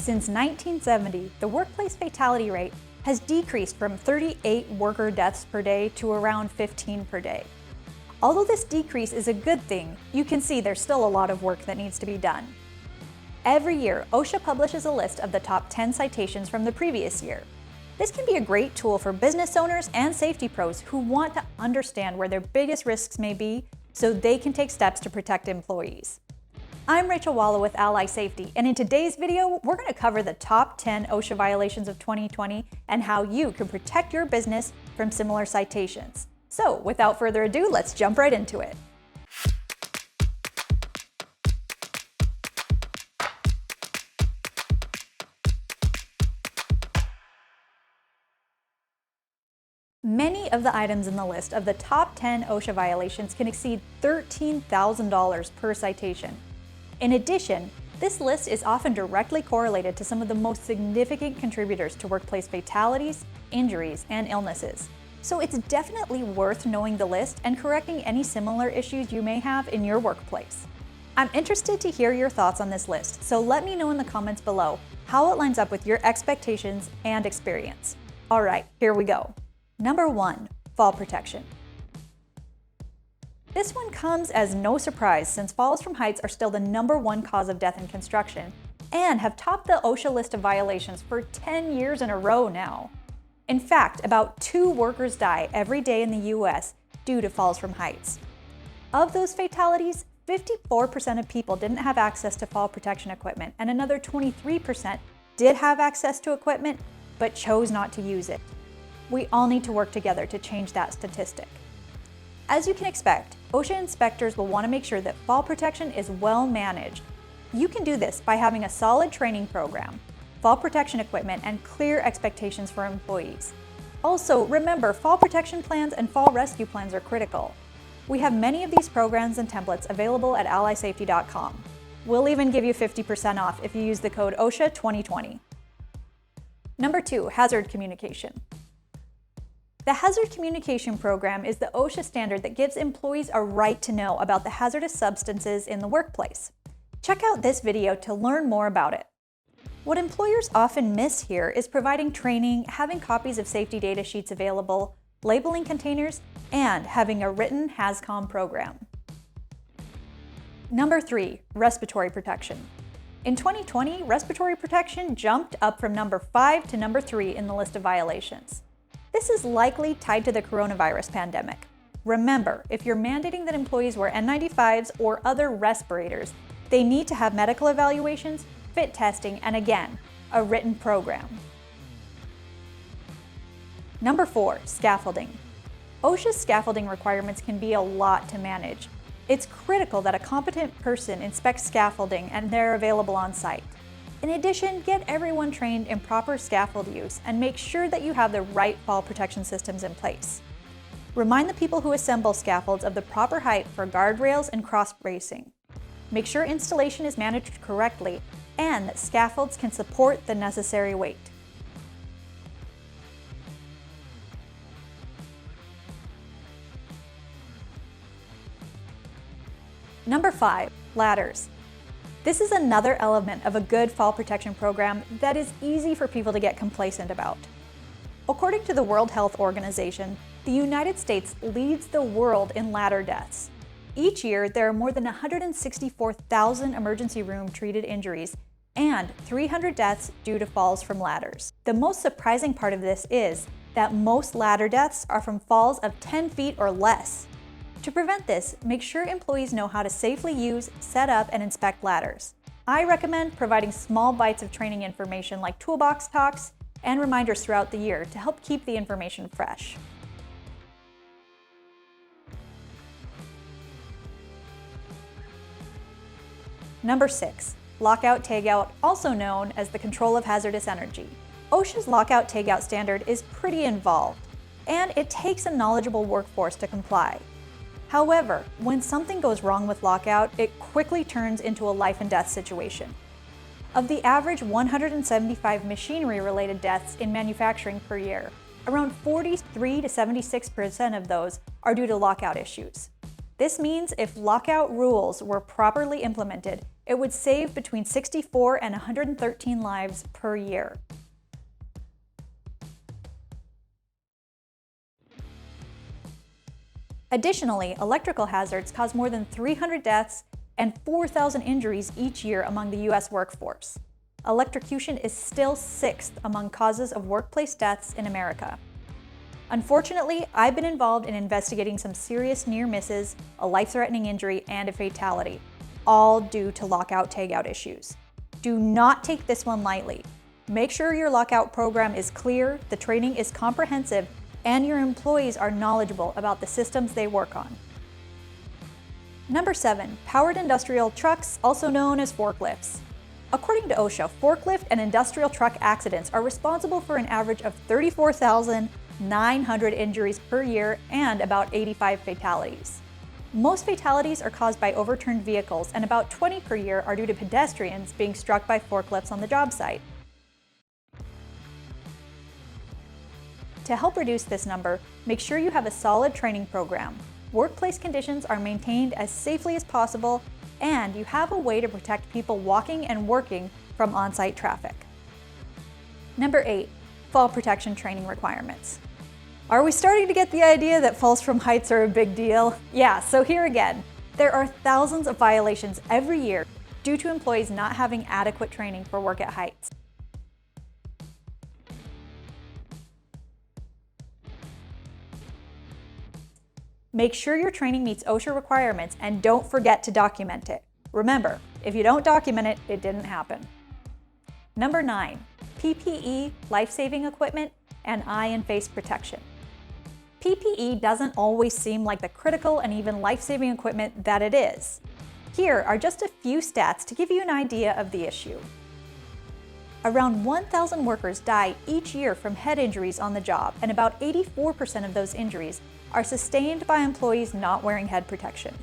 Since 1970, the workplace fatality rate has decreased from 38 worker deaths per day to around 15 per day. Although this decrease is a good thing, you can see there's still a lot of work that needs to be done. Every year, OSHA publishes a list of the top 10 citations from the previous year. This can be a great tool for business owners and safety pros who want to understand where their biggest risks may be so they can take steps to protect employees. I'm Rachel Walla with Ally Safety, and in today's video, we're going to cover the top 10 OSHA violations of 2020 and how you can protect your business from similar citations. So, without further ado, let's jump right into it. Many of the items in the list of the top 10 OSHA violations can exceed $13,000 per citation. In addition, this list is often directly correlated to some of the most significant contributors to workplace fatalities, injuries, and illnesses. So it's definitely worth knowing the list and correcting any similar issues you may have in your workplace. I'm interested to hear your thoughts on this list, so let me know in the comments below how it lines up with your expectations and experience. All right, here we go. Number 1, fall protection. This one comes as no surprise since falls from heights are still the #1 cause of death in construction and have topped the OSHA list of violations for 10 years in a row now. In fact, about 2 workers die every day in the US due to falls from heights. Of those fatalities, 54% of people didn't have access to fall protection equipment, and another 23% did have access to equipment but chose not to use it. We all need to work together to change that statistic. As you can expect, OSHA inspectors will want to make sure that fall protection is well managed. You can do this by having a solid training program, fall protection equipment, and clear expectations for employees. Also, remember, fall protection plans and fall rescue plans are critical. We have many of these programs and templates available at allysafety.com. We'll even give you 50% off if you use the code OSHA 2020. Number 2, hazard communication. The Hazard Communication Program is the OSHA standard that gives employees a right to know about the hazardous substances in the workplace. Check out this video to learn more about it. What employers often miss here is providing training, having copies of safety data sheets available, labeling containers, and having a written HazCom program. Number 3, respiratory protection. In 2020, respiratory protection jumped up from number 5 to number 3 in the list of violations. This is likely tied to the coronavirus pandemic. Remember, if you're mandating that employees wear N95s or other respirators, they need to have medical evaluations, fit testing, and again, a written program. Number 4, scaffolding. OSHA's scaffolding requirements can be a lot to manage. It's critical that a competent person inspects scaffolding and they're available on site. In addition, get everyone trained in proper scaffold use and make sure that you have the right fall protection systems in place. Remind the people who assemble scaffolds of the proper height for guardrails and cross bracing. Make sure installation is managed correctly and that scaffolds can support the necessary weight. Number 5, ladders. This is another element of a good fall protection program that is easy for people to get complacent about. According to the World Health Organization, the United States leads the world in ladder deaths. Each year, there are more than 164,000 emergency room treated injuries and 300 deaths due to falls from ladders. The most surprising part of this is that most ladder deaths are from falls of 10 feet or less. To prevent this, make sure employees know how to safely use, set up, and inspect ladders. I recommend providing small bites of training information like toolbox talks and reminders throughout the year to help keep the information fresh. Number 6, Lockout Tagout, also known as the control of hazardous energy. OSHA's Lockout Tagout standard is pretty involved, and it takes a knowledgeable workforce to comply. However, when something goes wrong with lockout, it quickly turns into a life and death situation. Of the average 175 machinery-related deaths in manufacturing per year, around 43 to 76% of those are due to lockout issues. This means if lockout rules were properly implemented, it would save between 64 and 113 lives per year. Additionally, electrical hazards cause more than 300 deaths and 4,000 injuries each year among the US workforce. Electrocution is still 6th among causes of workplace deaths in America. Unfortunately, I've been involved in investigating some serious near misses, a life-threatening injury, and a fatality, all due to lockout tagout issues. Do not take this one lightly. Make sure your lockout program is clear, the training is comprehensive, and your employees are knowledgeable about the systems they work on. Number 7, powered industrial trucks, also known as forklifts. According to OSHA, forklift and industrial truck accidents are responsible for an average of 34,900 injuries per year and about 85 fatalities. Most fatalities are caused by overturned vehicles, and about 20 per year are due to pedestrians being struck by forklifts on the job site. To help reduce this number, make sure you have a solid training program. Workplace conditions are maintained as safely as possible, and you have a way to protect people walking and working from on-site traffic. Number 8, fall protection training requirements. Are we starting to get the idea that falls from heights are a big deal? Yeah, so here again, there are thousands of violations every year due to employees not having adequate training for work at heights. Make sure your training meets OSHA requirements and don't forget to document it. Remember, if you don't document it, it didn't happen. Number 9, PPE, life-saving equipment, and eye and face protection. PPE doesn't always seem like the critical and even life-saving equipment that it is. Here are just a few stats to give you an idea of the issue. Around 1,000 workers die each year from head injuries on the job, and about 84% of those injuries are sustained by employees not wearing head protection.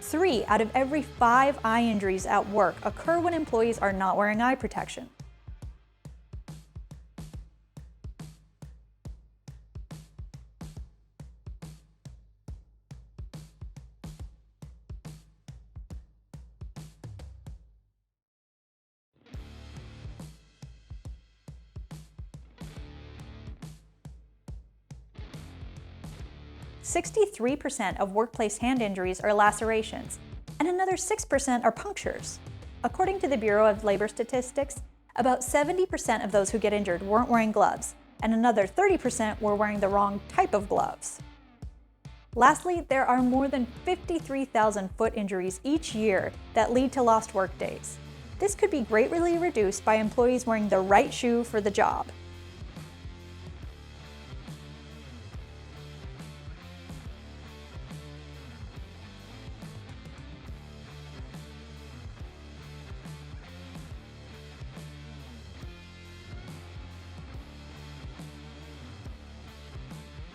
Three out of every 5 eye injuries at work occur when employees are not wearing eye protection. "63% of workplace hand injuries are lacerations, and another 6% are punctures. According to the Bureau of Labor Statistics, about 70% of those who get injured weren't wearing gloves, and another 30% were wearing the wrong type of gloves. Lastly, there are more than 53,000 foot injuries each year that lead to lost work days. This could be greatly reduced by employees wearing the right shoe for the job.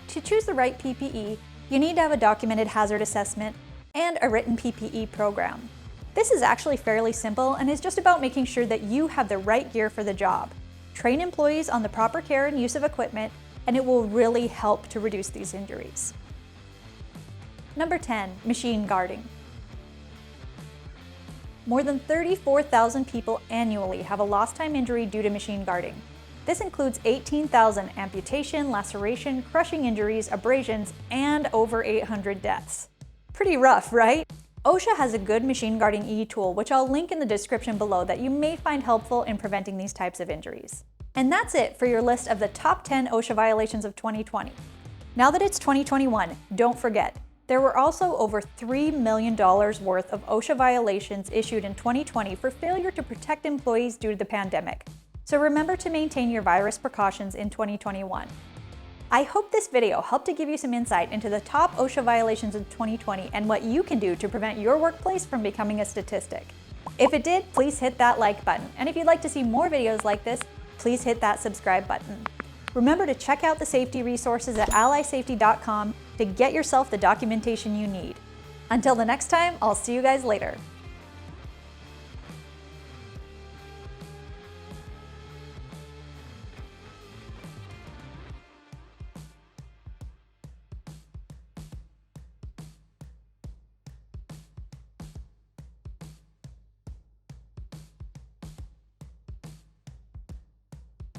To choose the right PPE, you need to have a documented hazard assessment and a written PPE program. This is actually fairly simple and is just about making sure that you have the right gear for the job. Train employees on the proper care and use of equipment, and it will really help to reduce these injuries. Number 10, machine guarding. More than 34,000 people annually have a lost time injury due to machine guarding. This includes 18,000 amputation, laceration, crushing injuries, abrasions, and over 800 deaths. Pretty rough, right? OSHA has a good machine guarding e-tool, which I'll link in the description below, that you may find helpful in preventing these types of injuries. And that's it for your list of the top 10 OSHA violations of 2020. Now that it's 2021, don't forget, there were also over $3 million worth of OSHA violations issued in 2020 for failure to protect employees due to the pandemic. So remember to maintain your virus precautions in 2021. I hope this video helped to give you some insight into the top OSHA violations of 2020 and what you can do to prevent your workplace from becoming a statistic. If it did, please hit that like button. And if you'd like to see more videos like this, please hit that subscribe button. Remember to check out the safety resources at allysafety.com to get yourself the documentation you need. Until the next time, I'll see you guys later.